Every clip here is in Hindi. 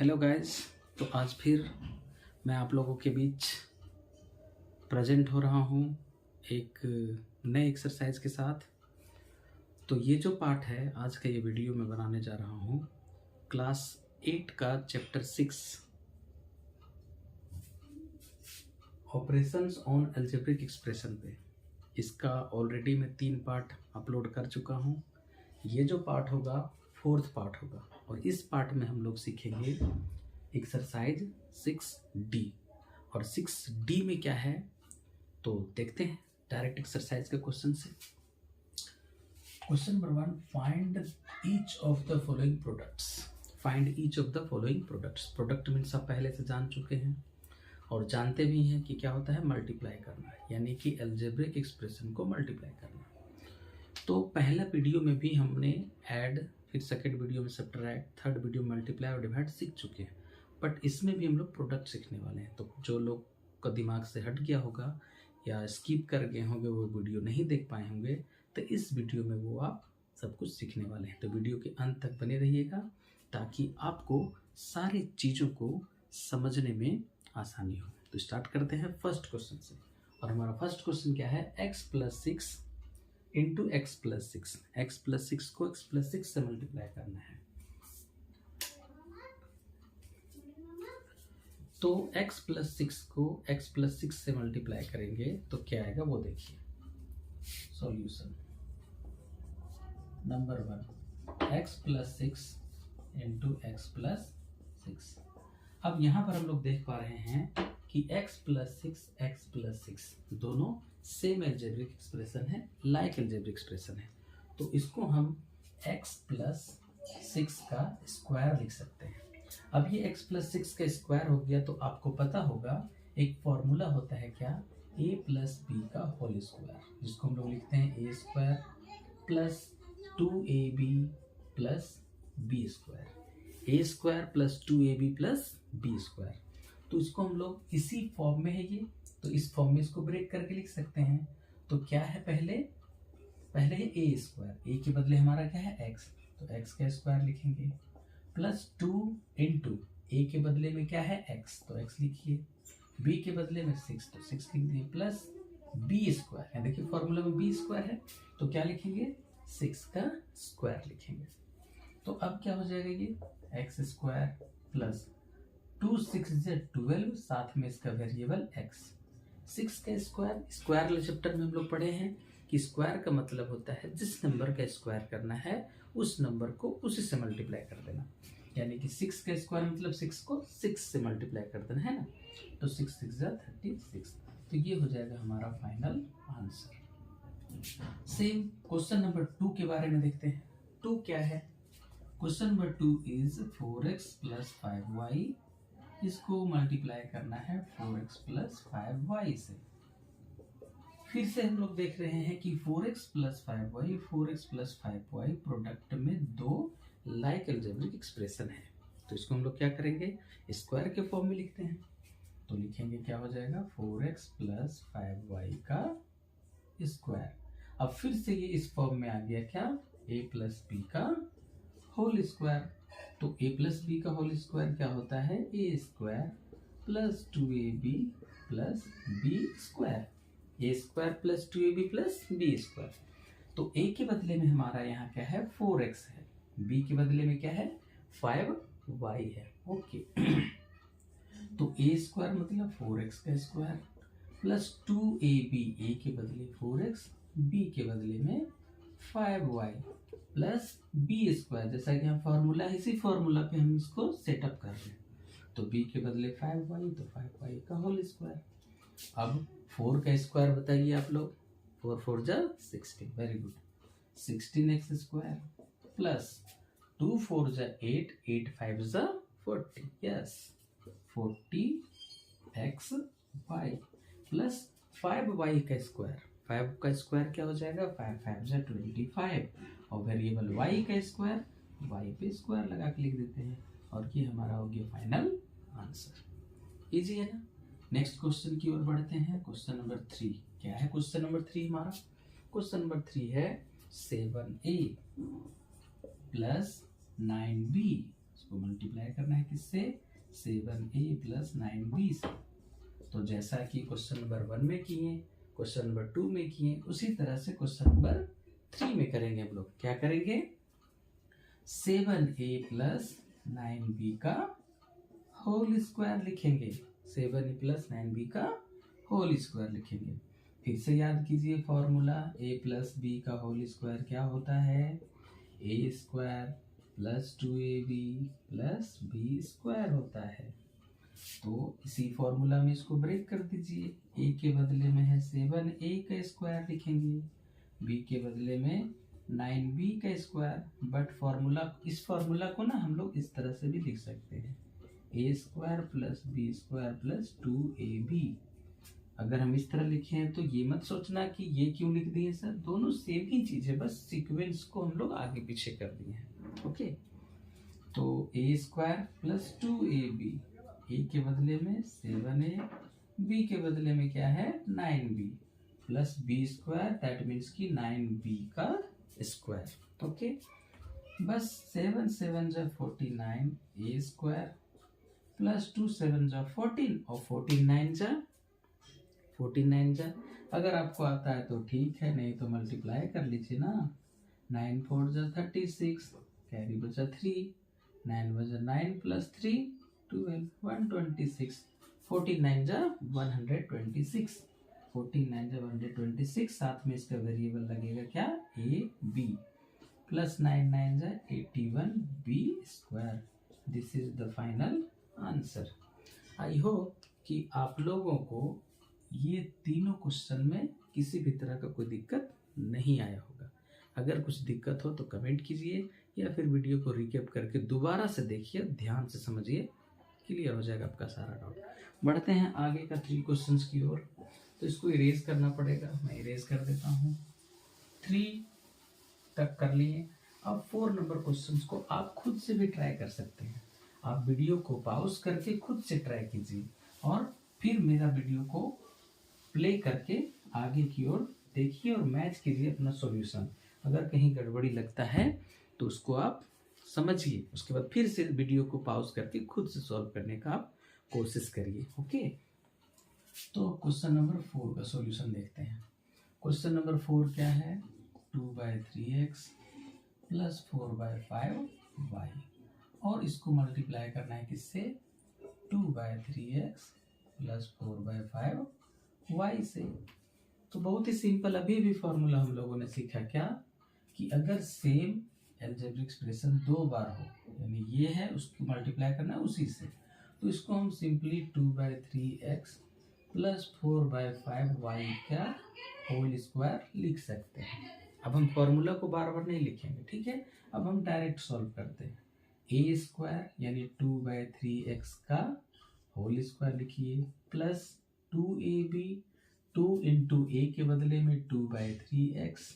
Hello guys. तो आज फिर मैं आप लोगों के बीच प्रेजेंट हो रहा हूँ एक नए एक्सरसाइज के साथ। तो ये जो पार्ट है आज का, ये वीडियो मैं बनाने जा रहा हूँ क्लास 8 का chapter 6 operations on algebraic expression पे। इसका ऑलरेडी मैं 3 पार्ट अपलोड कर चुका हूँ। ये जो पार्ट होगा 4th पार्ट होगा और इस पार्ट में हम लोग सीखेंगे एक्सरसाइज 6D। और 6D में क्या है तो देखते हैं डायरेक्ट एक्सरसाइज के क्वेश्चन से। Question number 1, find each of the following products. Find each of the following products. Product means आप पहले से जान चुके हैं और जानते भी हैं कि क्या होता है, मल्टीप्लाई करना, यानी कि अलजेब्रिक एक्सप्रेशन को मल्टीप्लाई करना। तो पहला वीडियो में भी हमने ऐड, फिर सेकंड वीडियो में सब्ट्रैक्ट, थर्ड वीडियो मल्टीप्लाई और डिवाइड सीख चुके हैं। बट इसमें भी हम लोग प्रोडक्ट सीखने वाले हैं। तो जो लोग का दिमाग से हट गया होगा या स्किप कर गए होंगे, वो वीडियो नहीं देख पाए होंगे, तो इस वीडियो में वो आप सब कुछ सीखने वाले हैं। तो वीडियो के अंत तक बने रहिएगा ताकि आपको सारी चीज़ों को समझने में आसानी हो। तो स्टार्ट करते हैं फर्स्ट क्वेश्चन से। और हमारा फर्स्ट क्वेश्चन क्या है, x+6 इंटू x+6। x+6 को x+6 से मल्टीप्लाई करना है। तो x+6 को x+6 से मल्टीप्लाई करेंगे तो क्या आएगा वो देखिए। Solution number 1, x+6 into x+6। अब यहाँ पर हम लोग देख पा रहे हैं कि x+6 दोनों सेम अलजेब्रिक एक्सप्रेशन है, लाइक अलजेब्रिक एक्सप्रेशन है। तो इसको हम x+6 का स्क्वायर लिख सकते हैं। अब ये x+6 का स्क्वायर हो गया तो आपको पता होगा एक फॉर्मूला होता है क्या, a+b का होल स्क्वायर, जिसको हम लोग लिखते हैं a² plus 2ab plus b square. a² plus 2ab plus b square. तो इसको हम लोग इसी फॉर्म में है ये, तो इस फॉर्म में इसको ब्रेक करके लिख सकते हैं। तो क्या है, पहले है a², a के बदले हमारा क्या है x, तो x का स्क्वायर लिखेंगे, प्लस 2 इंटू a के बदले में क्या है x, तो x लिखिए, b के बदले में 6 तो 6 लिख दिए, प्लस b स्क्वायर है, देखिए फॉर्मूला में b स्क्वायर है तो क्या लिखेंगे, 6 का स्क्वायर लिखेंगे। तो अब क्या हो जाएगा, ये x² प्लस 2 6 12, साथ में इसका वेरिएबल x। 6 का स्क्वायर, स्क्वायर वाले चैप्टर में हम लोग पढ़े हैं कि स्क्वायर का मतलब होता है जिस नंबर का स्क्वायर करना है उस नंबर को उसी से मल्टीप्लाई कर देना। यानी कि 6 का स्क्वायर मतलब 6 को 6 से मल्टीप्लाई कर देना है ना। तो 6 6 36। तो ये हो जाएगा हमारा final answer. Same question number 2 के बारे में देखते हैं। 2 क्या है, question number 2 is 4x plus 5y। इसको मल्टीप्लाई करना है 4x प्लस 5y से। फिर से हम लोग देख रहे हैं कि 4x plus 5y, 4x plus 5y product में दो लाइक अलजेब्रिक एक्सप्रेशन है। तो इसको हम लोग क्या करेंगे, स्क्वायर के फॉर्म में लिखते हैं। तो लिखेंगे क्या हो जाएगा, 4x प्लस 5y का स्क्वायर। अब फिर से ये इस फॉर्म में आ गया क्या, a प्लस b का होल स्क्वायर। तो a प्लस बी का होल स्क्वायर क्या होता है, a² plus 2ab plus b square. a² plus 2ab plus b square. तो a के बदले में हमारा यहाँ क्या है, 4x है, b के बदले में क्या है, 5y है। ओके तो a² मतलब 4x का स्क्वायर प्लस 2ab, a के बदले 4x, b के बदले में 5y प्लस b स्क्वायर। जैसा कि हम फॉर्मूला है, इसी फॉर्मूला पे हम इसको सेटअप कर रहे हैं। तो b के बदले 5y, तो 5y का होल स्क्वायर। अब 4 का स्क्वायर बताइए आप लोग, 4 4 जा 16, very good, 16x square plus 2 4 जा 8, 8 5 जा 40, यस 40xy प्लस 5y का स्क्वायर। 5 का स्क्वायर क्या हो जाएगा, 5 5 जा 25 और वेरिएबल y का स्क्वायर, y पे स्क्वायर लगा के लिख देते हैं। और ये हमारा हो गया फाइनल आंसर। इजी है ना। नेक्स्ट क्वेश्चन की ओर बढ़ते हैं। क्वेश्चन नंबर 3 क्या है, क्वेश्चन नंबर 3 हमारा, क्वेश्चन नंबर 3 है 7a प्लस 9b इसको मल्टीप्लाई करना है किससे, 7a प्लस 9b से। तो जैसा कि क्वेश्चन नंबर 1 में किए, क्वेश्चन नंबर 2 में किए, उसी तरह से क्वेश्चन नंबर 3 में करेंगे। हम लोग क्या करेंगे, 7a प्लस 9b का होल स्क्वायर लिखेंगे, 7a प्लस 9b का होल स्क्वायर लिखेंगे। फिर से याद कीजिए फॉर्मूला, a प्लस b का होल स्क्वायर क्या होता है, a square plus 2ab plus b square होता है। तो इसी फॉर्मूला में इसको ब्रेक कर दीजिए, a के बदले में है 7a का स्क्वायर लिखेंगे, b के बदले में 9b का स्क्वायर। बट फॉर्मूला, इस फॉर्मूला को ना हम लोग इस तरह से भी लिख सकते हैं, a square plus b square plus 2ab। अगर हम इस तरह लिखे हैं तो ये मत सोचना कि ये क्यों लिख दिए सर, दोनों सेम ही चीज है, बस सीक्वेंस को हम लोग आगे पीछे कर दिए हैं। ओके, तो a square plus 2ab, a के बदले में 7a, b के बदले में क्या है 9b plus b square, that means कि 9b का स्क्वायर। ओके, बस 7 7 जा 49, a स्क्वायर प्लस 2 7 जा 14 और 49 जा, अगर आपको आता है तो ठीक है, नहीं तो मल्टीप्लाई कर लीजिए ना। 9 4 जा 36, कैरी बचा 3, 9 बजा 9 प्लस 3 12, 126, 49 जा 126, 49 जा 126, साथ में इसका वेरिएबल लगेगा क्या, a b प्लस 9 9 जा 81 b square. This is the final answer. I hope कि आप लोगों को ये तीनों क्वेश्चन में किसी भी तरह का कोई दिक्कत नहीं आया होगा। अगर कुछ दिक्कत हो तो कमेंट कीजिए, या फिर वीडियो को रिकैप करके दोबारा से देखिए, ध्यान से समझिए, क्लियर हो जाएगा आपका सारा डाउट। बढ़ते हैं आगे का 3 क्वेश्चंस की ओर। तो इसको इरेज करना पड़ेगा, मैं इरेज कर देता हूँ। 3 तक कर लिए। अब 4 नंबर क्वेश्चंस को आप खुद से भी ट्राई कर सकते हैं। आप वीडियो को पॉज करके खुद से ट्राई कीजिए और फिर मेरा वीडियो को प्ले करके आगे की ओर देखिए और मैच कीजिए अपना सॉल्यूशन। अगर कहीं गड़बड़ी लगता है तो उसको आप समझिए, उसके बाद फिर से वीडियो को पॉज करके खुद से सॉल्व करने का आप कोशिश करिए। ओके, तो क्वेश्चन नंबर 4 का सॉल्यूशन देखते हैं। क्वेश्चन नंबर 4 क्या है, 2/3x प्लस 4/5y, और इसको मल्टीप्लाई करना है किससे, 2/3x प्लस 4/5y से। तो बहुत ही सिंपल, अभी भी फॉर्मूला हम लोगों ने सीखा क्या, कि अगर सेम अलजेब्रिक एक्सप्रेशन 2 बार हो, यानी ये है उसको मल्टीप्लाई करना है उसी से, तो इसको हम सिंपली 2/3x प्लस 4/5y का होल स्क्वायर लिख सकते हैं। अब हम फॉर्मूला को बार बार नहीं लिखेंगे, ठीक है। अब हम डायरेक्ट सॉल्व करते हैं। a स्क्वायर यानी 2/3x का होल स्क्वायर लिखिए, प्लस 2ab, 2 इंटू a के बदले में 2/3x,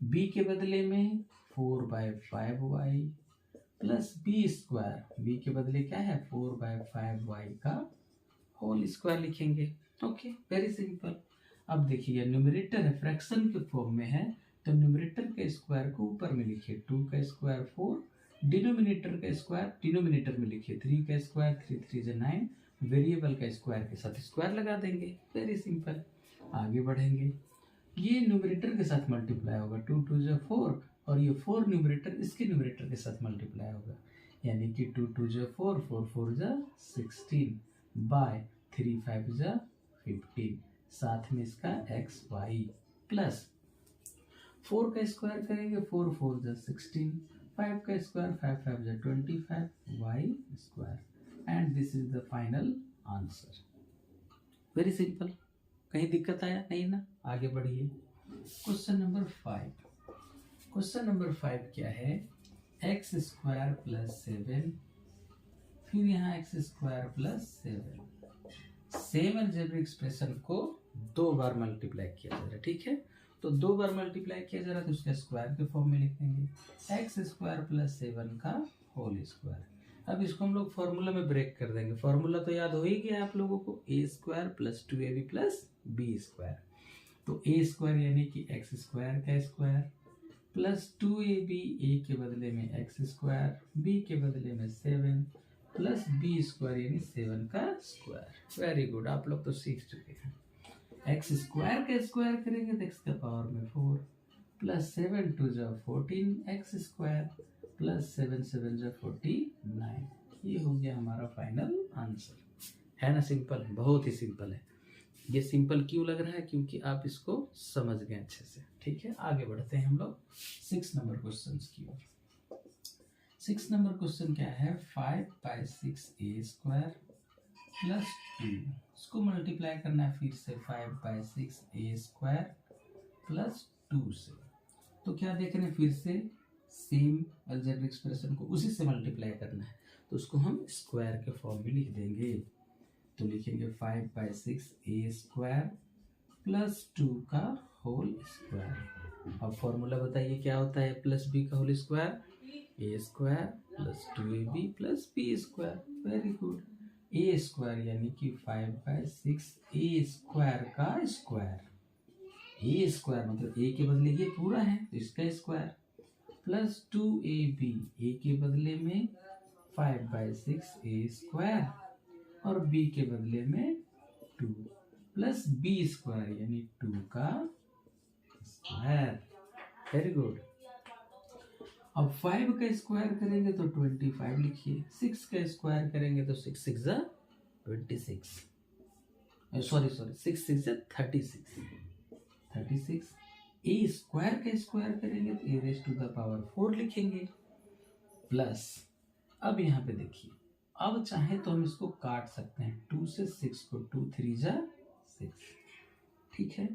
b के बदले में 4/5y, plus b square, b के बदले क्या है 4/5y का होल स्क्वायर लिखेंगे। Okay, very simple. अब देखिए न्यूमरेटर है, फ्रैक्शन के फॉर्म में है, तो न्यूमरेटर के स्क्वायर को ऊपर में लिखिए, 2 का स्क्वायर 4, डिनोमिनेटर का स्क्वायर डिनोमिनेटर में लिखिए, 3 का स्क्वायर 3 3 जा 9, वेरिएबल का स्क्वायर के साथ स्क्वायर लगा देंगे। Very simple. आगे बढ़ेंगे, ये न्यूमरेटर के साथ मल्टीप्लाई होगा, 2 2 जा 4, और ये 4 न्यूमरेटर इसके न्यूमरेटर के साथ मल्टीप्लाई होगा, यानी कि 2 2 जा 4, 4 4 जा 16, बाय 3 5 जा 15, साथ में इसका एक्स वाई, प्लस 4 का स्क्वायर करेंगे, 4 4 जा 16, 5 का स्क्वायर 5 5 जा 25, Y square, and this is the final answer. Very simple, कहीं दिक्कत आया नहीं ना। आगे बढ़िए, क्वेश्चन नंबर 5। क्वेश्चन नंबर 5 क्या है, एक्स स्क्वायर प्लस 7, फिर यहाँ x square plus 7, same algebraic expression को 2 बार मल्टीप्लाई किया जा रहा है, ठीक है। तो 2 बार मल्टीप्लाई किया जा रहा है तो उसके स्क्वायर के फॉर्म में लिख देंगे, एक्स स्क्वायर प्लस 7 का होल स्क्वायर। अब इसको हम लोग फॉर्मूला में ब्रेक कर देंगे। फॉर्मूला तो याद हो ही गया आप लोगों को, a square plus 2ab plus b square. तो a स्क्वायर यानी कि एक्स स्क्वायर का स्क्वायर प्लस 2ab, ए के बदले में एक्स स्क्वायर, बी के बदले में 7 प्लस बी स्क्वायर यानी 7 का स्क्वायर। वेरी गुड, आप लोग तो सीख चुके हैं। एक्स स्क्वायर का स्क्वायर करेंगे तो एक्स का पावर में 4 प्लस 7 2 जा 14 एक्स स्क्वायर प्लस 7 7 जा 49। ये हो गया हमारा फाइनल आंसर। है ना सिंपल, बहुत ही सिंपल है। ये सिंपल क्यों लग रहा है? क्योंकि आप इसको समझ गए अच्छे से। ठीक है, आगे बढ़ते हैं हम लोग 6 नंबर क्वेश्चन की ओर। 6 नंबर क्वेश्चन क्या है? 5/6a² प्लस 2, इसको मल्टीप्लाई करना है फिर से 5/6a² प्लस 2 से। तो क्या देख रहे हैं, फिर से सेम अलजेब्रिक एक्सप्रेशन को उसी से मल्टीप्लाई करना है, तो उसको हम स्क्वायर के फॉर्म में लिख देंगे। तो लिखेंगे 5/6a² प्लस 2 का होल स्क्वायर। अब फॉर्मूला बताइए क्या होता है प्लस बी का whole square? a² plus 2ab plus b²। Very good, a² यानी कि 5/6a² का स्क्वायर। a² मतलब a के बदले ये पूरा है तो इसका स्क्वायर प्लस 2ab, a के बदले में 5/6a² और b के बदले में 2 प्लस b² यानी 2 का स्क्वायर। Very good. अब 5 का स्क्वायर करेंगे तो 25 लिखिए, 6 का स्क्वायर करेंगे तो 6 6 जा 26, सॉरी 6 6 जा 36 a² का स्क्वायर करेंगे तो a⁴ लिखेंगे प्लस। अब यहाँ पे देखिए, अब चाहे तो हम इसको काट सकते हैं, 2 से 6 को 2 3 जा 6। ठीक है,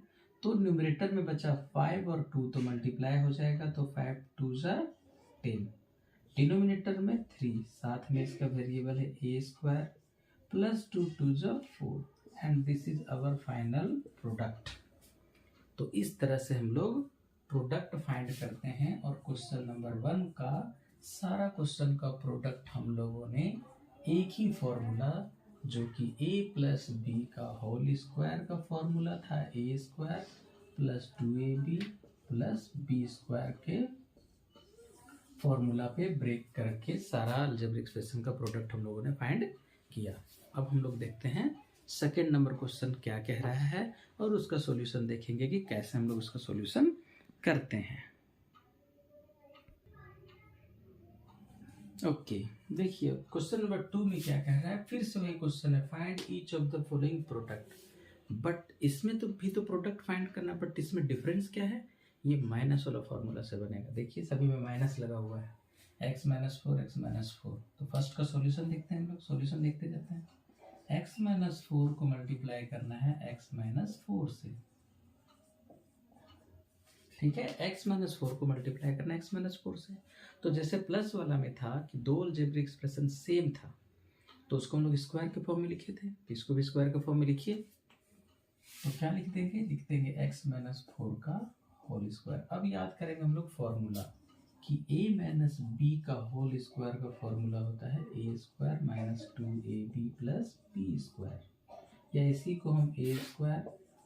तो न्यूमरेटर में बचा 5 और 2 तो मल्टीप्लाई हो जाएगा, तो 5 2 जा 10। डिनोमिनेटर में 3, साथ में इसका वेरिएबल है a² प्लस 2 2 जा 4 and this is our final product. तो इस तरह से हम लोग प्रोडक्ट फाइंड करते हैं और क्वेश्चन नंबर 1 का सारा क्वेश्चन का प्रोडक्ट हम लोगों ने एक ही फॉर्मूला, जो कि a प्लस बी का होल स्क्वायर का फॉर्मूला था, a² plus 2ab plus b² के फॉर्मूला पे ब्रेक करके सारा अलजेब्रिक एक्सप्रेशन का प्रोडक्ट हम लोगों ने फाइंड किया। अब हम लोग देखते हैं सेकेंड नंबर क्वेश्चन क्या कह रहा है और उसका सॉल्यूशन देखेंगे कि कैसे हम लोग उसका सॉल्यूशन करते हैं। ओके, देखिए क्वेश्चन नंबर 2 में क्या कह रहा है, फिर से वही क्वेश्चन है, find each of the following product. But इसमें तो भी तो प्रोडक्ट फाइंड करना, बट इसमें डिफरेंस क्या है, ये माइनस वाला फॉर्मूला से बनेगा। देखिए सभी में माइनस लगा हुआ है, x - 4 x - 4। तो फर्स्ट का सॉल्यूशन देखते हैं हम लोग, सॉल्यूशन देखते जाते हैं। x - 4 को मल्टीप्लाई करना है x - 4 से। ठीक है, x - 4 को मल्टीप्लाई करना है x - 4 से। तो जैसे प्लस वाला में था कि दो अलजेब्रिक एक्सप्रेशन सेम था, तो उसको हम लोग स्क्वायर के फॉर्म में लिखे थे, इसको भी स्क्वायर के फॉर्म में लिखिए। तो क्या लिख देंगे, लिख देंगे x - 4 का होल स्क्वायर। अब याद करेंगे हम लोग फॉर्मूला कि a - b का होल स्क्वायर का फॉर्मूला होता है a² - 2ab प्लस b², या इसी को हम a²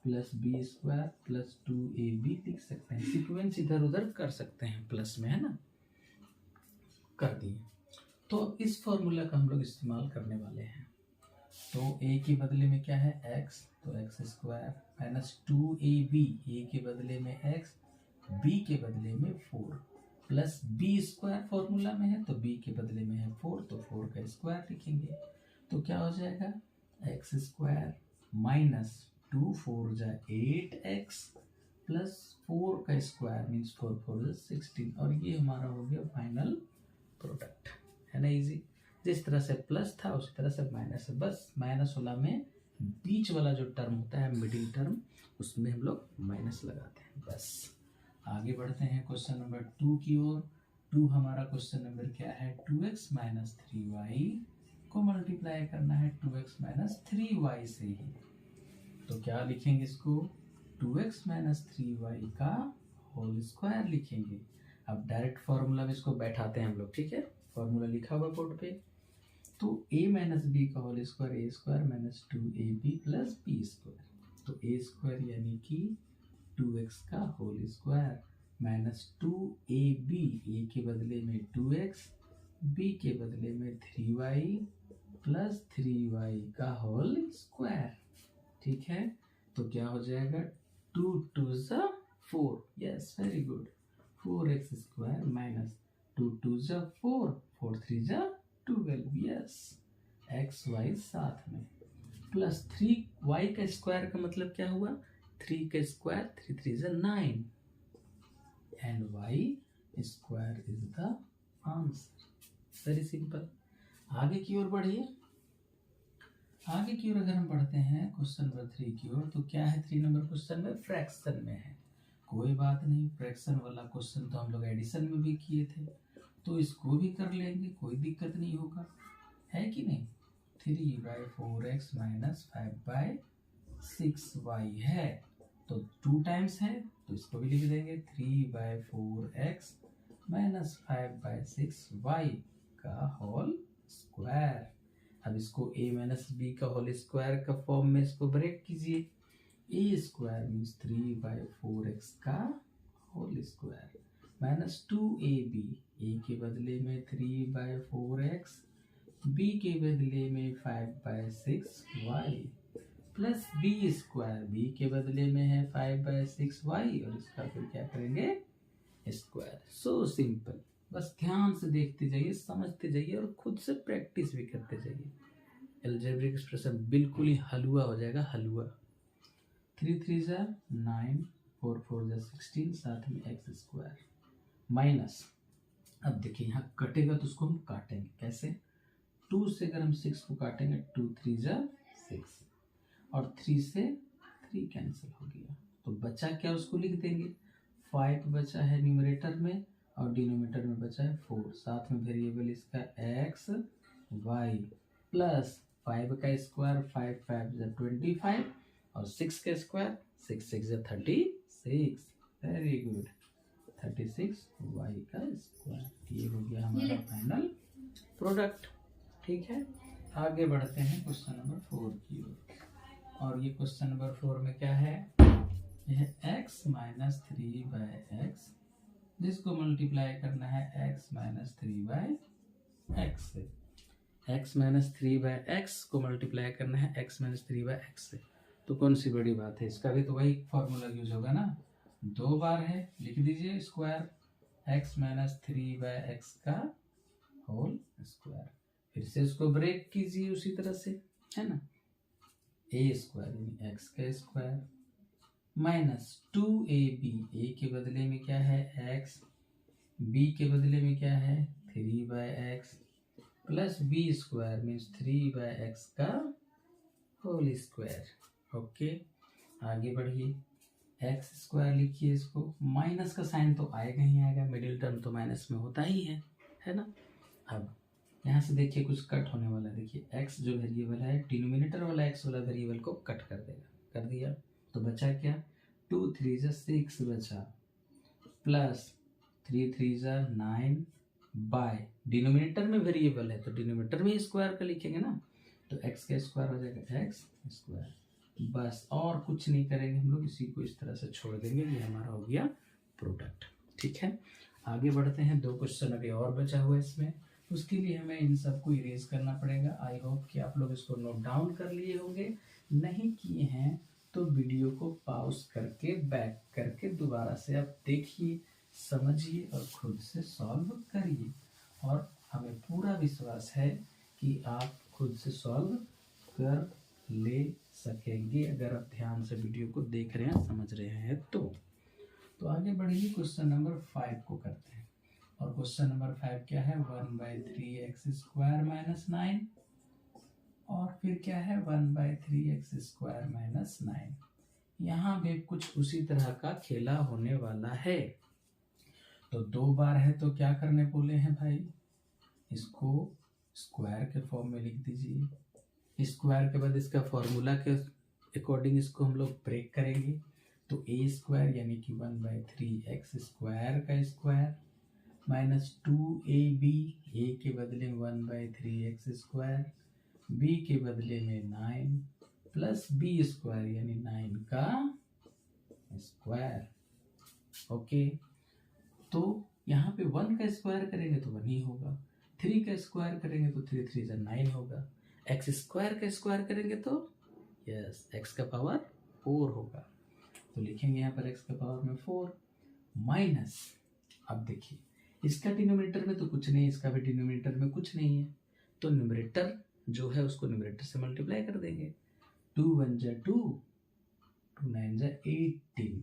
plus b² plus 2ab लिख सकते हैं। सीक्वेंस इधर उधर कर सकते हैं प्लस में, है ना, कर दिए। तो इस फॉर्मूला का हम लोग इस्तेमाल करने वाले हैं। तो a के बदले में क्या है x, तो x² माइनस 2ab, a के बदले में x, b के बदले में 4 प्लस b² फॉर्मूला में है तो b के बदले में है 4, तो 4 का स्क्वायर लिखेंगे। तो क्या हो जाएगा, x² माइनस 2 4 जा 8x प्लस 4 का स्क्वायर मीन्स 4 4 जा 16, और ये हमारा हो गया फाइनल प्रोडक्ट। है ना इजी, जिस तरह से प्लस था उसी तरह से माइनस है, बस माइनस वाला में बीच वाला जो टर्म होता है मिडिल टर्म, उसमें हम लोग माइनस लगाते हैं। बस आगे बढ़ते हैं क्वेश्चन नंबर 2 की ओर। 2 हमारा क्वेश्चन नंबर क्या है, 2x - 3y को मल्टीप्लाई करना है 2x - 3y से ही। तो क्या लिखेंगे इसको, 2x - 3y का होल स्क्वायर लिखेंगे। अब डायरेक्ट फॉर्मूला में इसको बैठाते हैं हम लोग। ठीक है, फॉर्मूला लिखा हुआ बोर्ड पे। तो a - b का whole square a² minus 2ab plus b²। तो a² यानी कि 2x का होल स्क्वायर -2ab, a के बदले में 2x, b के बदले में 3y प्लस 3y का होल स्क्वायर। ठीक है, तो क्या हो जाएगा 2 2 ज़ा 4, yes very good, 4x square minus 2 2 ज़ा 4, 4 3 ज़ा 12, यस, एक्स वाई साथ में प्लस 3y का स्क्वायर का मतलब क्या हुआ, 3 का स्क्वायर 3 3 ज़ा 9 and y square is the answer. Very simple. आगे की ओर बढ़िए। आगे की ओर अगर हम बढ़ते हैं क्वेश्चन नंबर 3 की ओर, तो क्या है 3 नंबर क्वेश्चन में, फ्रैक्शन में है। कोई बात नहीं, फ्रैक्शन वाला क्वेश्चन तो हम लोग एडिशन में भी किए थे, तो इसको भी कर लेंगे, कोई दिक्कत नहीं होगा, है कि नहीं। 3/4x माइनस 5/6y है, तो 2 टाइम्स है तो इसको भी लिख देंगे 3/4x माइनस 5/6y का होल स्क्वायर। अब इसको a माइनस बी का होल स्क्वायर का फॉर्म में इसको ब्रेक कीजिए, a स्क्वायर मीन्स 3/4x का whole square minus 2ab, a के बदले में 3/4x, b के बदले में 5/6y plus b square, b के बदले में है 5/6y और इसका फिर क्या करेंगे स्क्वायर। सो सिंपल, बस ध्यान से देखते जाइए, समझते जाइए और खुद से प्रैक्टिस भी करते जाइए। अलजेब्रिक एक्सप्रेशन बिल्कुल ही हलवा हो जाएगा, हलवा। 3 3 ज़ा 9, 4 4 ज़ा 16, साथ में एक्स स्क्वायर माइनस, अब देखिए यहाँ कटेगा तो उसको हम काटेंगे कैसे, 2 से अगर हम 6 को काटेंगे 2 3 ज़ा 6 और 3 से 3 कैंसिल हो गया, तो बचा क्या उसको लिख देंगे, 5 बचा है न्यूमरेटर में और डिनोमिनेटर में बचा है 4, साथ में वेरिएबल इसका x y प्लस 5 का स्क्वायर 5 5 ज़ा 25 और 6 का स्क्वायर 6 6 ज़ा 36, वेरी गुड, 36 y का स्क्वायर। ये हो गया हमारा फाइनल प्रोडक्ट। ठीक है, आगे बढ़ते हैं क्वेश्चन नंबर 4 की ओर, और ये क्वेश्चन नंबर 4 में क्या है, यह x माइनस 3/x जिसको मल्टीप्लाई करना है x माइनस 3/x से, x माइनस 3/x को मल्टीप्लाई करना है x माइनस 3/x से, तो कौन सी बड़ी बात है, इसका भी तो वही फॉर्मूला यूज होगा ना, 2 बार है, लिख दीजिए स्क्वायर x माइनस 3/x का होल स्क्वायर, फिर से इसको ब्रेक कीजिए उसी तरह से, है ना, a स्क्वायर यानी x का स्क्वायर माइनस 2ab, a के बदले में क्या है x, b के बदले में क्या है 3/x plus b square means 3/x का होल स्क्वायर। ओके, आगे बढ़िए, x स्क्वायर लिखिए, इसको माइनस का साइन तो आएगा ही आएगा, मिडिल टर्म तो माइनस में होता ही है ना। अब यहाँ से देखिए कुछ कट होने वाला है, देखिए x जो वेरिएबल है डिनोमिनेटर वाला x वाला वेरिएबल को कट कर देगा, कर दिया, तो बचा क्या 2 3 ज़ा 6 बचा प्लस 3 3 ज़ा 9 बाय डिनोमिनेटर में वेरिएबल है तो डिनोमिनेटर में स्क्वायर का लिखेंगे ना, तो x का स्क्वायर हो जाएगा x स्क्वायर, बस और कुछ नहीं करेंगे हम लोग, इसी को इस तरह से छोड़ देंगे, ये हमारा हो गया प्रोडक्ट। ठीक है, आगे बढ़ते हैं, 2 क्वेश्चन अभी और बचा हुआ है इसमें, उसके लिए हमें इन सबको इरेज करना पड़ेगा। आई होप कि आप लोग इसको नोट डाउन कर लिए होंगे, नहीं किए हैं तो वीडियो को पॉज करके बैक करके दोबारा से आप देखिए, समझिए और खुद से सॉल्व करिए, और हमें पूरा विश्वास है कि आप खुद से सॉल्व कर ले सकेंगे अगर आप ध्यान से वीडियो को देख रहे हैं, समझ रहे हैं तो आगे बढ़िए, क्वेश्चन नंबर 5 को करते हैं, और क्वेश्चन नंबर 5 क्या है, 1/3x स्क्वायर माइनस 9, और फिर क्या है 1/3x स्क्वायर माइनस 9। यहाँ भी कुछ उसी तरह का खेला होने वाला है, तो 2 बार है तो क्या करने बोले हैं भाई, इसको स्क्वायर के फॉर्म में लिख दीजिए, स्क्वायर के बाद इसका फॉर्मूला के अकॉर्डिंग इसको हम लोग ब्रेक करेंगे, तो a स्क्वायर यानी कि 1/3x स्क्वायर का स्क्वायर माइनस 2ab, a के बदले में 1/3x स्क्वायर, b के बदले में 9 प्लस b स्क्वायर यानी 9 का स्क्वायर। ओके, तो यहाँ पे 1 का स्क्वायर करेंगे तो 1 ही होगा, 3 का स्क्वायर करेंगे तो 3 3 9 होगा, एक्स स्क्वायर का स्क्वायर करेंगे तो यस एक्स का पावर 4 होगा। तो लिखेंगे यहाँ पर एक्स का पावर में 4 माइनस, अब देखिए इसका डिनोमिनेटर में तो कुछ नहीं, इसका भी डिनोमिनेटर में कुछ नहीं है, तो न्यूमरेटर जो है उसको न्यूमरेटर से मल्टीप्लाई कर देंगे। 2 1 जा 2, 2 9 जा 18।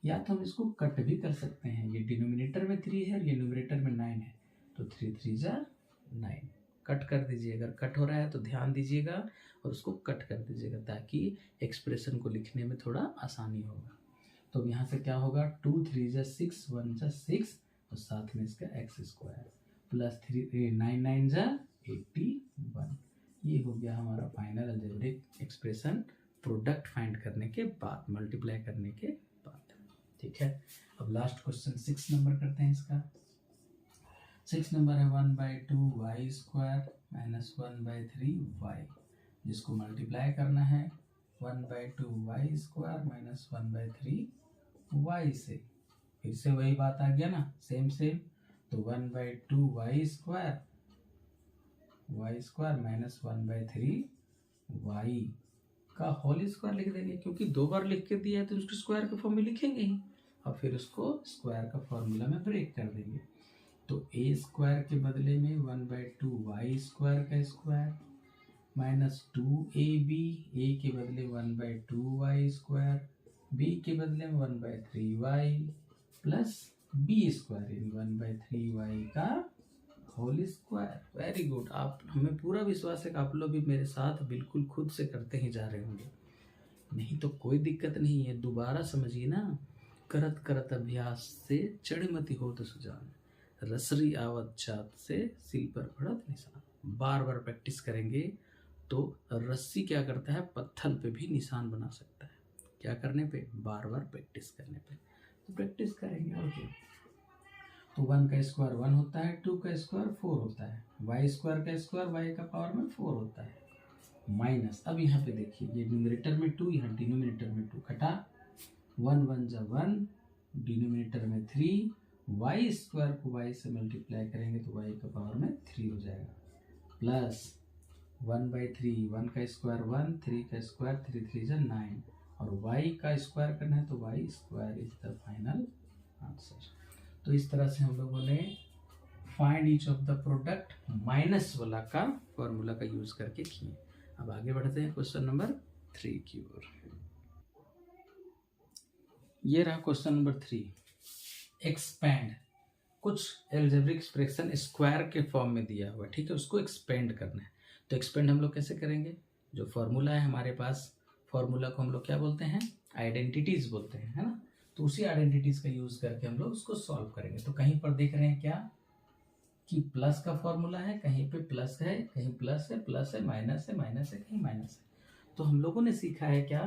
या तो हम इसको कट भी कर सकते हैं, ये डिनोमिनेटर में 3 है, ये न्यूमरेटर में 9 है, तो 3 3 जा 9 कट कर दीजिए। अगर कट हो रहा है तो ध्यान दीजिएगा और उसको कट कर दीजिएगा ताकि एक्सप्रेशन को लिखने में थोड़ा आसानी होगा। तो यहाँ से क्या होगा, 2 3 जा 6, 1 जा 6 और साथ में इसका एक्स स्क्वायर प्लस 9 9 जा 81। ये हो गया हमारा final algebraic expression product find करने के बाद, मल्टीप्लाई करने के बाद। ठीक है, अब लास्ट क्वेश्चन 6 नंबर करते हैं इसका। 6 नंबर है 1/2 वाई स्क्वायर माइनस 1/3 वाई, जिसको मल्टीप्लाई करना है 1/2 वाई स्क्वायर माइनस 1/3 वाई से। फिर से वही बात आ गया ना, सेम सेम। तो 1/2 वाई स्क्वायर माइनस 1/3 वाई का होल स्क्वायर लिख देंगे, क्योंकि 2 बार लिख के दिया है तो उसको स्क्वायर के फॉर्म में लिखेंगे ही, और फिर उसको स्क्वायर का फॉर्मूला में ब्रेक कर देंगे। तो ए स्क्वायर के बदले में 1/2 वाई स्क्वायर का स्क्वायर माइनस 2ab, ए के बदले 1/2 वाई स्क्वायर, बी के बदले में 1/3 वाई प्लस बी स्क्वायर यानी 1/3 वाई का होल स्क्वायर। वेरी गुड, आप हमें पूरा विश्वास है कि आप लोग भी मेरे साथ बिल्कुल खुद से करते ही जा रहे होंगे, नहीं तो कोई दिक्कत नहीं है। दोबारा समझिए ना, करत करत अभ्यास से चढ़मती होत सुजान, रसरी आवत चात से सिल पर पड़त निशान। बार बार प्रैक्टिस करेंगे तो रस्सी क्या करता है, पत्थर पे भी निशान बना सकता है। क्या करने पे, बार बार प्रैक्टिस करने पे। तो प्रैक्टिस करेंगे और क्या। तो 1 का स्क्वायर 1 होता है, 2 का स्क्वायर 4 होता है, वाई स्क्वायर का स्क्वायर वाई का पावर में 4 होता है, माइनस। अब यहाँ पे देखिए ये न्यूमरेटर में 2, यहाँ डिनोमिनेटर में 2, कटा 1 1 जा 1, डिनोमिनेटर में 3, वाई स्क्वायर को वाई से मल्टीप्लाई करेंगे तो वाई का पावर में 3 हो जाएगा, प्लस 1/3, 1 का स्क्वायर 1, 3 का स्क्वायर 3 3 जा 9, और वाई का स्क्वायर करना है तो Y square is the final answer. तो इस तरह से हम लोगों ने find each of the product minus वाला का फॉर्मूला का यूज करके किए। अब आगे बढ़ते हैं क्वेश्चन नंबर 3 की ओर। ये रहा क्वेश्चन नंबर 3। एक्सपेंड, कुछ अलजेब्रिक एक्सप्रेशन स्क्वायर के फॉर्म में दिया हुआ है, ठीक है, उसको एक्सपेंड करना है। तो एक्सपेंड हम लोग कैसे करेंगे, जो फॉर्मूला है हमारे पास, फॉर्मूला को हम लोग क्या बोलते हैं, आइडेंटिटीज बोलते हैं, है ना। तो उसी आइडेंटिटीज का यूज करके हम लोग उसको सॉल्व करेंगे। तो कहीं पर देख रहे हैं क्या कि प्लस का फॉर्मूला है, कहीं पे प्लस है, कहीं प्लस है, माइनस है, कहीं माइनस है। तो हम लोगों ने सीखा है क्या,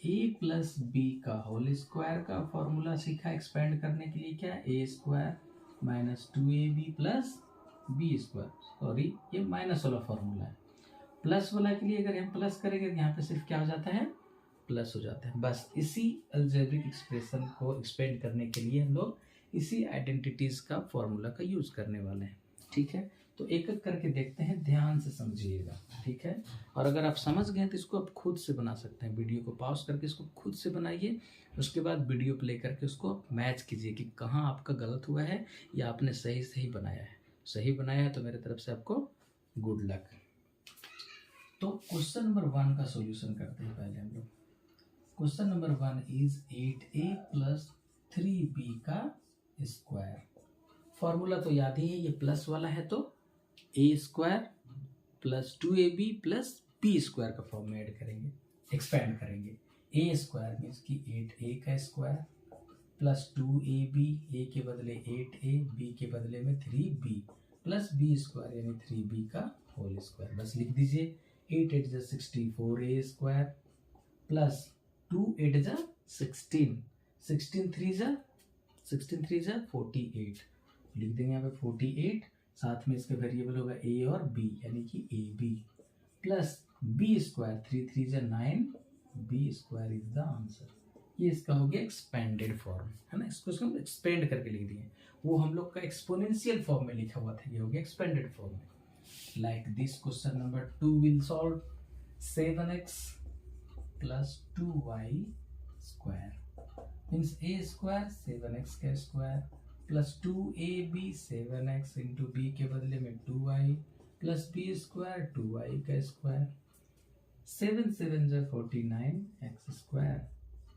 a प्लस बी का होल स्क्वायर का फॉर्मूला सीखा एक्सपेंड करने के लिए, क्या, a square minus 2ab plus B square. Sorry, ये माइनस वाला फॉर्मूला है। प्लस वाला के लिए अगर हम प्लस करेंगे तो यहाँ पे सिर्फ क्या हो जाता है, प्लस हो जाता है। बस इसी अलजेब्रिक एक्सप्रेशन को एक्सपेंड करने के लिए हम लोग इसी आइडेंटिटीज का फॉर्मूला का यूज करने वाले हैं, ठीक है। तो एक एक करके देखते हैं, ध्यान से समझिएगा, ठीक है। और अगर आप समझ गए तो इसको आप खुद से बना सकते हैं, वीडियो को पॉज करके इसको खुद से बनाइए, उसके बाद वीडियो प्ले करके उसको मैच कीजिए कि कहाँ आपका गलत हुआ है या आपने सही बनाया है। सही बनाया है तो मेरे तरफ से आपको गुड लक। तो क्वेश्चन नंबर 1 का सॉल्यूशन करते हैं पहले हम लोग। Question number 1 is 8a plus 3b का स्क्वायर। फॉर्मूला तो याद ही है, ये प्लस वाला है तो a square plus 2ab plus b square का फॉर्म में ऐड करेंगे, एक्सपेंड करेंगे। a स्क्वायर मीन्स कि 8a का स्क्वायर प्लस 2ab, a के बदले 8a, b के बदले में 3b प्लस b स्क्वायर यानी 3b का होल स्क्वायर। बस लिख दीजिए 8 8 जा 64a स्क्वायर प्लस 2 8 जा 16, 16 3 जा 48, लिख देंगे यहाँ पे 48, साथ में इसका वेरिएबल होगा a और b यानी कि ab प्लस b स्क्वायर 3 3 जा 9, b square is the answer. ये इसका हो गया एक्सपेंडेड फॉर्म, है ना, इसको हम एक्सपेंड करके लिख दिए। वो हम लोग का एक्सपोनेंशियल फॉर्म में लिखा हुआ था, ये हो गया एक्सपेंडेड फॉर्म में। Like this question number 2 will solve 7x plus 2y square means a square 7x का square plus 2ab 7x into b के बदले में 2y plus b square 2y का स्क्वायर 7 7 जा 49 x स्क्वायर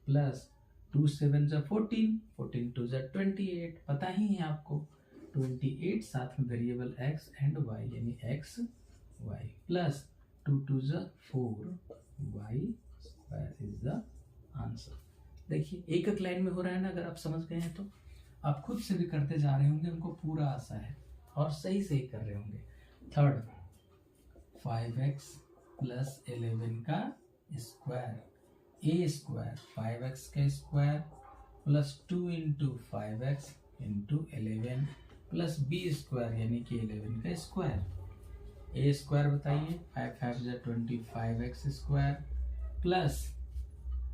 प्लस 2 7 जा 14 14 2 जा 28, पता ही है आपको 28, साथ में वेरिएबल x एंड y यानी x y प्लस 2 2 जा 4 y square is the answer. देखिए एक एक लाइन में हो रहा है ना, अगर आप समझ गए हैं तो आप खुद से भी करते जा रहे होंगे, उनको पूरा आशा है और सही से ही कर रहे होंगे। थर्ड 5x प्लस 11 का स्क्वायर ए स्क्वायर 5x का square plus 2 into 5x into 11 plus B square यानी कि 11 का स्क्वायर। ए स्क्वायर बताइए 5 5 जा 25x स्क्वायर प्लस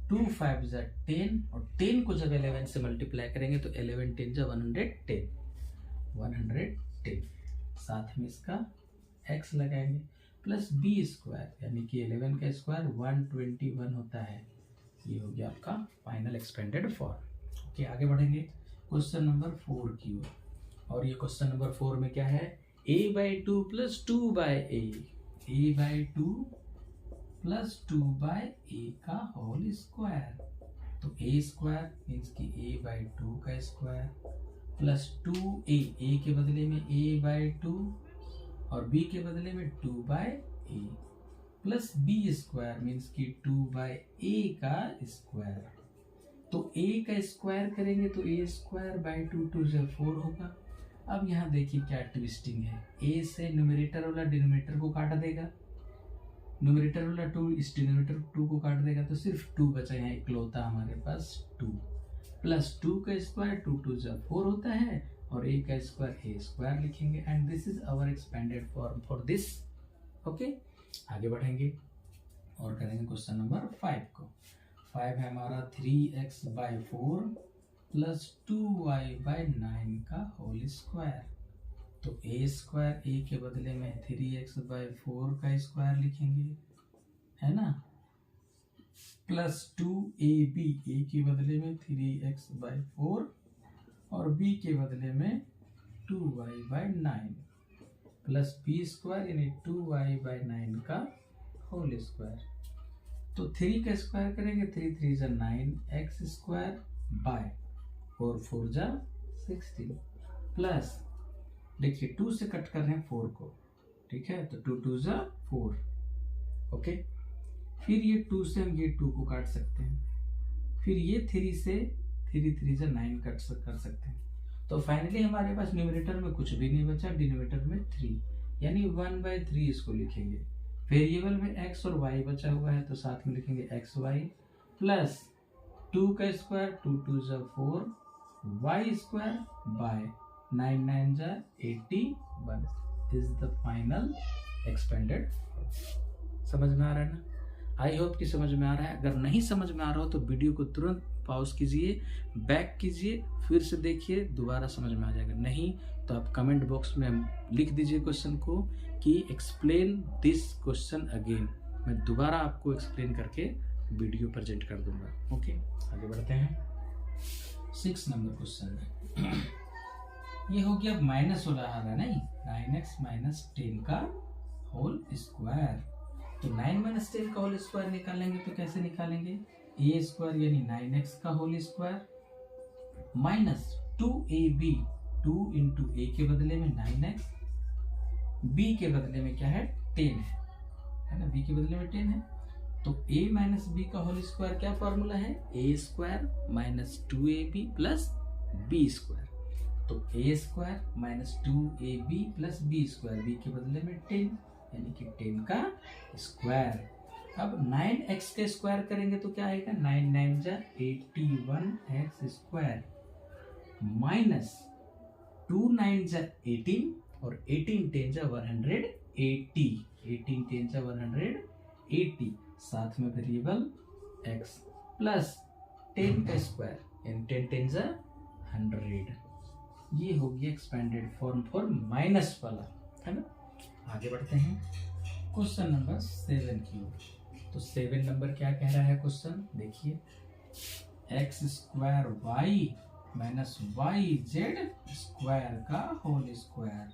2 5 जा 10 और 10 को जब 11 से मल्टीप्लाई करेंगे तो 11 10 जा 110, साथ में इसका x लगाएंगे प्लस बी स्क्वायर यानी कि 11 का स्क्वायर 121 होता है। ये हो गया आपका फाइनल एक्सपेंडेड फॉर्म। ओके आगे बढ़ेंगे क्वेश्चन नंबर 4 की ओर, और ये क्वेश्चन नंबर 4 में क्या है, a/2 plus 2/a, a/2 plus 2/a का होल स्क्वायर। तो a स्क्वायर मीन्स कि a/2 का स्क्वायर प्लस 2a, a के बदले में a/2 और b के बदले में 2/a plus b square means कि 2/a का स्क्वायर। तो a का स्क्वायर करेंगे तो a स्क्वायर बाई 2 2 से 4 होगा। अब यहाँ देखिए क्या ट्विस्टिंग है, a से न्यूमरेटर वाला डिनोमिनेटर को काट देगा, न्यूमरेटर वाला 2 इस डिनोमिनेटर 2 को काट देगा, तो सिर्फ 2 बचा यहाँ इकलौता हमारे पास 2 प्लस 2 का स्क्वायर 2 2 जा 4 होता है और a का स्क्वायर a स्क्वायर लिखेंगे and this is our expanded form for this. Okay आगे बढ़ेंगे और करेंगे क्वेश्चन नंबर 5 को। 5 है हमारा 3x/4 प्लस 2y/9 का होल स्क्वायर। तो a स्क्वायर a के बदले में 3x/4 का स्क्वायर लिखेंगे, है ना, प्लस 2ab, a के बदले में 3x/4 और b के बदले में 2y/9 प्लस b स्क्वायर यानी 2y/9 का होल स्क्वायर। तो 3 का स्क्वायर करेंगे 3 3 जा 9 x स्क्वायर बाय 4 4 जा 16 प्लस देखिए 2 से कट कर रहे हैं 4 को, ठीक है, तो 2 2 जा 4। ओके फिर ये 2 से हम ये 2 को काट सकते हैं, फिर ये 3 से 3 3 जा 9 कर सकते हैं। तो फाइनली हमारे पास न्यूमरेटर में कुछ भी नहीं बचा, डिनोमिनेटर में 3 यानी 1/3 इसको लिखेंगे। वेरिएबल में x और y बचा हुआ है तो साथ में लिखेंगे xy प्लस 2 का स्क्वायर 2 2 जा 4 y स्क्वायर बाय 9 9 जा 81 इज द फाइनल एक्सपेंडेड। समझ में आ रहा है ना? आई होप कि समझ में आ रहा है। अगर नहीं समझ में आ रहा हो तो वीडियो को तुरंत पॉज कीजिए, बैक कीजिए, फिर से देखिए, दोबारा समझ में आ जाएगा। नहीं तो आप कमेंट बॉक्स में लिख दीजिए क्वेश्चन को कि एक्सप्लेन दिस क्वेश्चन अगेन। मैं दोबारा आपको एक्सप्लेन करके वीडियो प्रेजेंट कर दूंगा। ओके आगे बढ़ते हैं 6 नंबर क्वेश्चन में। ये हो गया माइनस वाला आ रहा है नहीं, 9x माइनस 10 का होल स्क्वायर। तो 9 माइनस 10 का होल स्क्वायर निकालेंगे तो कैसे निकालेंगे, a स्क्वायर यानी 9x का whole square minus 2ab, 2 into a के बदले में 9x, b के बदले में क्या है 10 है ना, b के बदले में 10 है। तो a माइनस b का होल स्क्वायर क्या फॉर्मूला है, a square minus 2ab plus b square. तो a square minus 2ab plus b square, b के बदले में 10 यानी कि 10 का स्क्वायर। अब 9x का स्क्वायर करेंगे तो क्या आएगा, 9 9 जा 81x स्क्वायर माइनस 2 9 जा 18 और 18 10 जा 180, 18 10 जा 180 साथ में वेरिएबल x प्लस 10 का स्क्वायर यानी 10 10 जा 100। ये हो गया एक्सपेंडेड फॉर्म फॉर माइनस वाला, है ना। आगे बढ़ते हैं क्वेश्चन नंबर 7 की ओर। तो 7 नंबर क्या कह रहा है क्वेश्चन, देखिए X square Y minus Y Z square का होल स्क्वायर।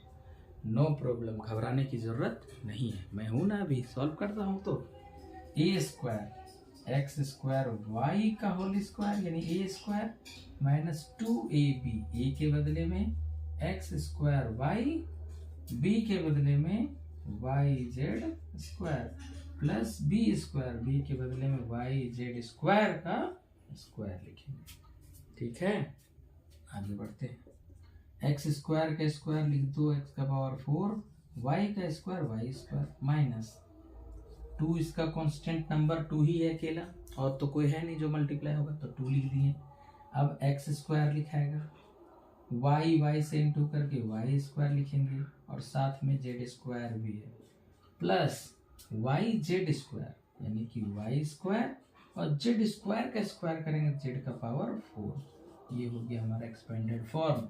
नो प्रॉब्लम, घबराने की जरूरत नहीं है, मैं हूं ना, अभी सॉल्व करता हूं। तो A square x square Y का होल स्क्वायर यानी ए स्क्वायर माइनस 2ab, ए के बदले में एक्स स्क्वायर वाई, बी के बदले में Y Z square plus B square, B के बदले में वाई जेड स्क्वायर का स्क्वायर लिखेंगे। ठीक है, आगे बढ़ते हैं। एक्स स्क्वायर का स्क्वायर लिख दो एक्स का पावर 4, वाई का स्क्वायर वाई स्क्वायर माइनस 2, इसका कांस्टेंट नंबर 2 ही है अकेला, और तो कोई है नहीं जो मल्टीप्लाई होगा, तो 2 लिख दिए। अब एक्स स्क्वायर लिखाएगा, वाई वाई से इंटू करके वाई स्क्वायर लिखेंगे, और साथ में जेड स्क्वायर भी है, प्लस वाई जेड स्क्वायर यानी कि वाई स्क्वायर, और जेड स्क्वायर का स्क्वायर करेंगे जेड का पावर 4। ये हो गया हमारा एक्सपेंडेड फॉर्म।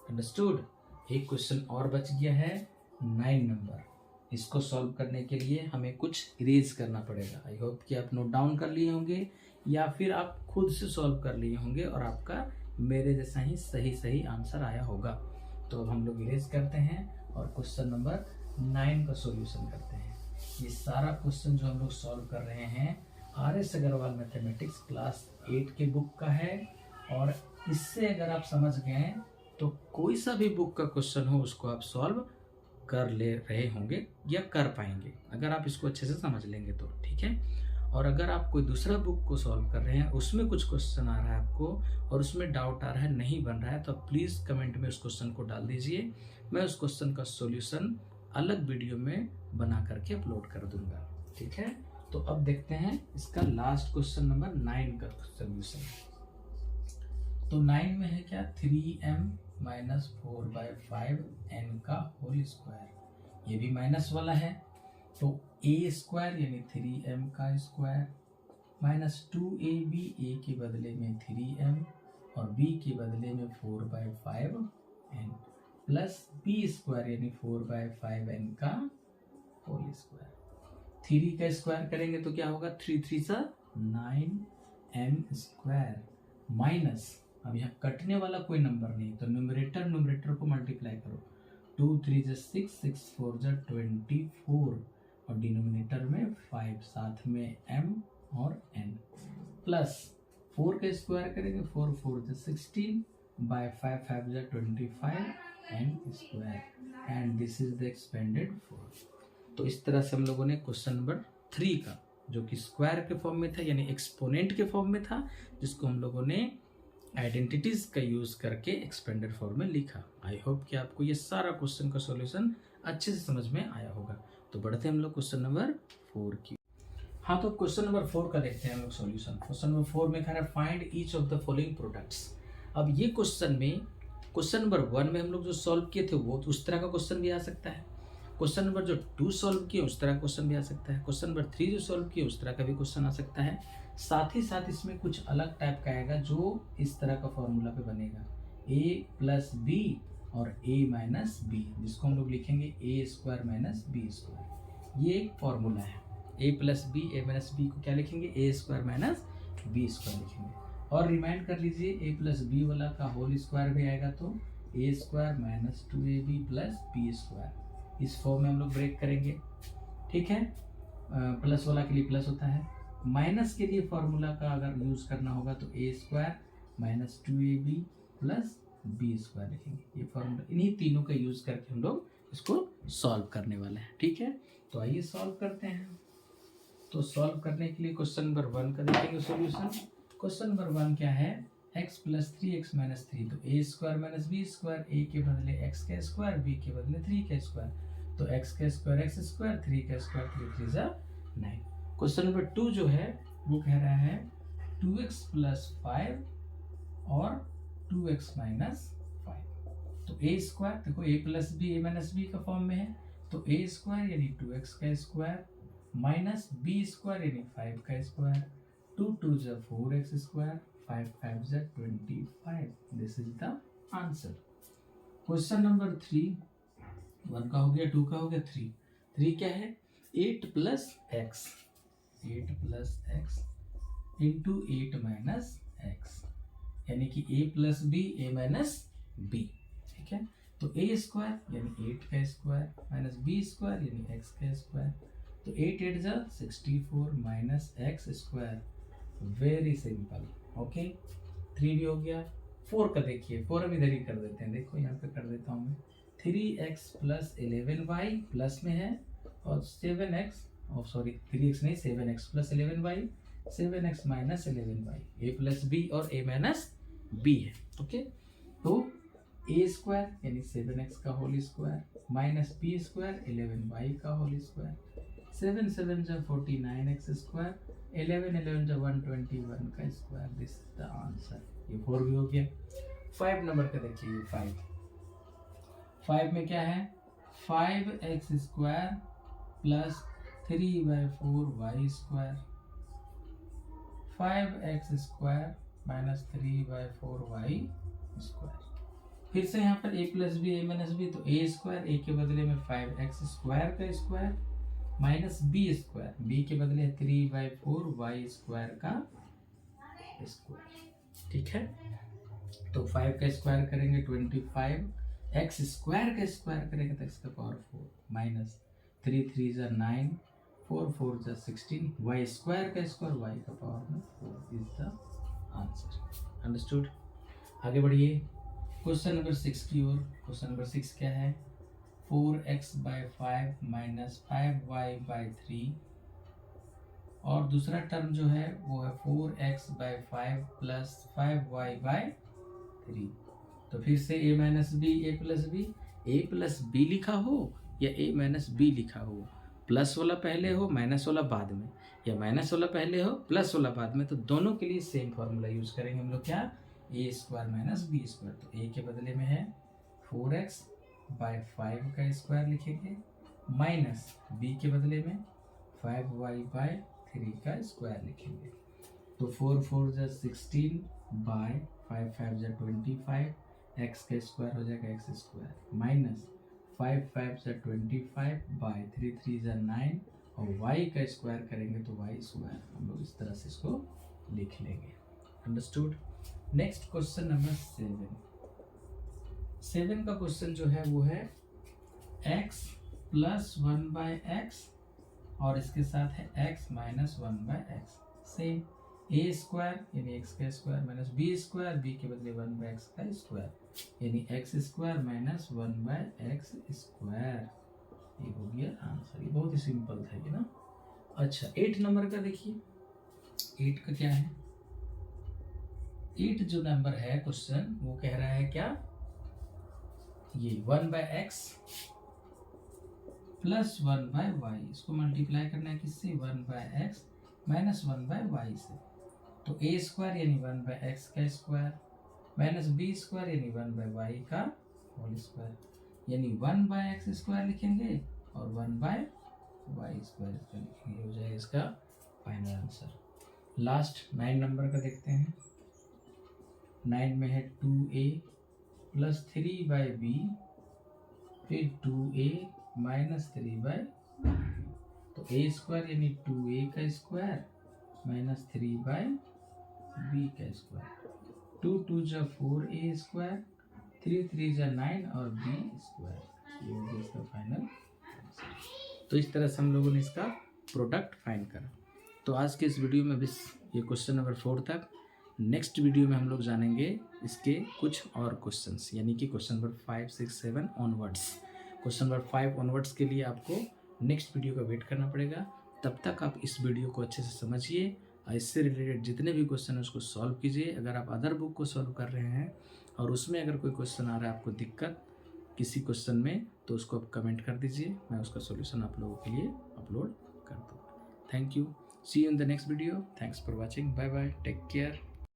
अंडरस्टूड। एक क्वेश्चन और बच गया है 9 नंबर। इसको सॉल्व करने के लिए हमें कुछ इरेज करना पड़ेगा। आई होप कि आप नोट डाउन कर लिए होंगे या फिर आप खुद से सॉल्व कर लिए होंगे और आपका मेरे जैसा ही सही आंसर आया होगा। तो हम लोग इरेज करते हैं और क्वेश्चन नंबर 9 का सॉल्यूशन करते हैं। ये सारा क्वेश्चन जो हम लोग सॉल्व कर रहे हैं RS अग्रवाल मैथमेटिक्स क्लास 8 के बुक का है, और इससे अगर आप समझ गए तो कोई सा भी बुक का क्वेश्चन हो उसको आप सॉल्व कर ले रहे होंगे या कर पाएंगे, अगर आप इसको अच्छे से समझ लेंगे तो। ठीक है, और अगर आप कोई दूसरा बुक को सॉल्व कर रहे हैं, उसमें कुछ क्वेश्चन आ रहा है आपको और उसमें डाउट आ रहा है, नहीं बन रहा है, तो प्लीज़ कमेंट में उस क्वेश्चन को डाल दीजिए। मैं उस क्वेश्चन का सॉल्यूशन अलग वीडियो में बना करके अपलोड कर दूंगा। ठीक है, तो अब देखते हैं इसका लास्ट क्वेश्चन नंबर 9 का सॉल्यूशन। तो 9 में है क्या, 3m माइनस 4/5n का होल स्क्वायर। ये भी माइनस वाला है, तो a स्क्वायर यानी 3m का स्क्वायर माइनस 2ab, a के बदले में 3m और b के बदले में 4/5n प्लस b स्क्वायर यानी 4/5n का होल स्क्वायर। 3 का स्क्वायर करेंगे तो क्या होगा, 3 3 सा 9m स्क्वायर माइनस, अब यहाँ कटने वाला कोई नंबर नहीं, तो न्यूमरेटर को मल्टीप्लाई करो, 2 3 जा 6, 6 4 जा 24, और डिनोमिनेटर में 5, साथ में m और n, प्लस 4 का स्क्वायर करेंगे, 4 4 जा 16 बाय 5 5 जा 25 n square, and this is the expanded form. तो इस तरह से हम लोगों ने क्वेश्चन नंबर 3 का, जो कि स्क्वायर के फॉर्म में था यानी एक्सपोनेंट के फॉर्म में था, जिसको हम लोगों ने आइडेंटिटीज का यूज करके एक्सपेंडेड फॉर्म में लिखा। आई होप कि आपको ये सारा क्वेश्चन का सॉल्यूशन अच्छे से समझ में आया होगा। तो बढ़ते हैं हम लोग क्वेश्चन नंबर 4 की। हाँ, तो क्वेश्चन नंबर 4 का देखते हैं हम लोग सॉल्यूशन। क्वेश्चन नंबर 4 में कह रहा है find each of the following products. अब ये क्वेश्चन में, क्वेश्चन नंबर 1 में हम लोग जो सॉल्व किए थे वो उस तरह का क्वेश्चन भी आ सकता है, क्वेश्चन नंबर जो 2 सॉल्व किए उस तरह क्वेश्चन भी आ सकता है, क्वेश्चन नंबर 3 जो सॉल्व किए उस तरह का भी क्वेश्चन आ सकता है। साथ ही साथ इसमें कुछ अलग टाइप का आएगा जो इस तरह का फॉर्मूला पे बनेगा, a प्लस बी और a माइनस बी, जिसको हम लोग लिखेंगे a square minus B square. ये एक फॉर्मूला है, a plus B, a minus B को क्या लिखेंगे, a square minus B square लिखेंगे। और रिमाइंड कर लीजिए, a प्लस बी वाला का होल स्क्वायर भी आएगा तो a square minus 2ab plus B square. इस फॉर्म में हम लोग ब्रेक करेंगे। ठीक है, प्लस वाला के लिए प्लस होता है, माइनस के लिए फॉर्मूला का अगर यूज करना होगा तो a square minus 2ab plus B square लिखेंगे। ये फॉर्मूला, इन्हीं तीनों का यूज करके हम लोग इसको सॉल्व करने वाले हैं। ठीक है, तो आइए सॉल्व करते हैं। तो सॉल्व करने के लिए क्वेश्चन नंबर 1 का देखेंगे सॉल्यूशन। क्वेश्चन नंबर 1 क्या है, x प्लस 3x माइनस 3, तो a square minus B square, a के बदले x का स्क्वायर, b के बदले 3 का स्क्वायर, तो x का स्क्वायर x स्क्वायर, 3 का स्क्वायर 3 3 जा 9। क्वेश्चन नंबर 2 जो है वो कह रहा है 2x प्लस 5 और 2x माइनस 5, तो a स्क्वायर, देखो a plus B a minus B का फॉर्म में है, तो a स्क्वायर यानी 2x का स्क्वायर माइनस बी स्क्वायर यानी 5 का square 2 2 is 4x square, 5 5 is 25. This is the answer. Question number 3, 1 का हो गया, 2 का हो गया, 3 क्या है? 8 plus X, 8 plus X into 8 minus X, यानी कि a plus B, A minus B, ठीक है। तो ए स्क्वायर यानी 8 का स्क्वायर माइनस बी स्क्वायर यानी एक्स का स्क्वायर, तो 8 8 जा 64 minus X square, very simple. Okay, 3 भी हो गया। 4 का देखिए, 4 हम इधर ही कर देते हैं, देखो यहाँ पे कर देता हूँ मैं। 3x प्लस 11y प्लस में है और 7x, सॉरी 3x नहीं 7x plus 11y, 7x minus 11y, a plus B और a माइनस बी है। ओके, तो a स्क्वायर यानी 7x का whole square minus b square 11y का होल स्क्वायर, 7 7 जा 49x स्क्वायर, 11 11 जा 121 का square, this is the answer. ये 4 भी हो गया। 5 नंबर का देखिए, ये 5 में क्या है? 5x square plus 3/4y square, 5x square minus 3/4y square. फिर से यहाँ पर a plus B, A minus B, तो a स्क्वायर, a के बदले में 5x स्क्वायर का square minus B square, B के बदले 3/4y स्क्वायर का स्क्वायर, ठीक है। तो 5 का स्क्वायर करेंगे 25, एक्स स्क्वायर का स्क्वायर करेंगे तो x का पावर 4 माइनस 3 3 जा 9, 4 4 जा 16, y स्क्वायर का स्क्वायर y का पावर में 4 इज द आंसर। अंडरस्टूड? आगे बढ़िए क्वेश्चन नंबर 6 की ओर। क्वेश्चन नंबर 6 क्या है? 4x/5 माइनस 5y/3, और दूसरा टर्म जो है वो है 4x/5 प्लस 5y/3। तो फिर से a minus B, A plus B, A plus B लिखा हो या a माइनस बी लिखा हो, प्लस वाला पहले हो माइनस वाला बाद में, या माइनस वाला पहले हो प्लस वाला बाद में, तो दोनों के लिए सेम फार्मूला यूज करेंगे हम लोग। क्या? ए स्क्वायर माइनस बी स्क्वायर, तो a के बदले में है 4x/5 का स्क्वायर लिखेंगे माइनस b के बदले में 5y/3 का स्क्वायर लिखेंगे। तो 4 4 जा 16 बाय 5 5 जा 25, x का स्क्वायर हो जाएगा x स्क्वायर माइनस 5 5 जा 25 बाय 3 3 जा 9, और y का स्क्वायर करेंगे तो y स्क्वायर, हम लोग इस तरह से इसको लिख लेंगे। अंडरस्टूड? नेक्स्ट क्वेश्चन नंबर 7 का क्वेश्चन जो है वो है x प्लस 1/x और इसके साथ है x minus 1/x। Same a square यानी x का square minus b square, b के बदले 1/x का स्क्वायर, यानी x square minus 1/x square. ये हो गया आंसर। ये बहुत ही सिंपल था ये ना। अच्छा, 8 नंबर का देखिए, 8 का क्या है? 8 जो नंबर है क्वेश्चन वो कह रहा है क्या? ये 1/x प्लस 1/y, इसको मल्टीप्लाई करना है किससे? 1/x माइनस 1/y से। तो a स्क्वायर यानी 1/x का स्क्वायर माइनस b स्क्वायर यानी 1/y का होल स्क्वायर, यानी 1/x स्क्वायर लिखेंगे और 1/y स्क्वायर लिखेंगे, हो जाएगा इसका फाइनल आंसर। लास्ट 9 नंबर का देखते हैं। 9 में है 2a प्लस 3/b, फिर 2a माइनस 3/b, तो a स्क्वायर यानी 2a का स्क्वायर माइनस 3/b का स्क्वायर, 2 2 जा 4a स्क्वायर, 3 3 जा 9 और b स्क्वायर, ये हो गया इसका फाइनल आंसर। तो इस तरह से हम लोगों ने इसका प्रोडक्ट फाइंड करा। तो आज के इस वीडियो में बस ये क्वेश्चन नंबर 4 तक। नेक्स्ट वीडियो में हम लोग जानेंगे इसके कुछ और क्वेश्चंस, यानी कि question number 5 6 7 onwards. Question number 5 onwards के लिए आपको नेक्स्ट वीडियो का वेट करना पड़ेगा। तब तक आप इस वीडियो को अच्छे से समझिए और इससे रिलेटेड जितने भी क्वेश्चन हैं उसको सॉल्व कीजिए। अगर आप अदर बुक को सॉल्व कर रहे हैं और उसमें अगर कोई क्वेश्चन आ रहा है आपको दिक्कत किसी क्वेश्चन में, तो उसको आप कमेंट कर दीजिए, मैं उसका सॉल्यूशन आप लोगों के लिए अपलोड कर दूँगा। Thank you, see you in the next video. Thanks for watching, bye bye, take care.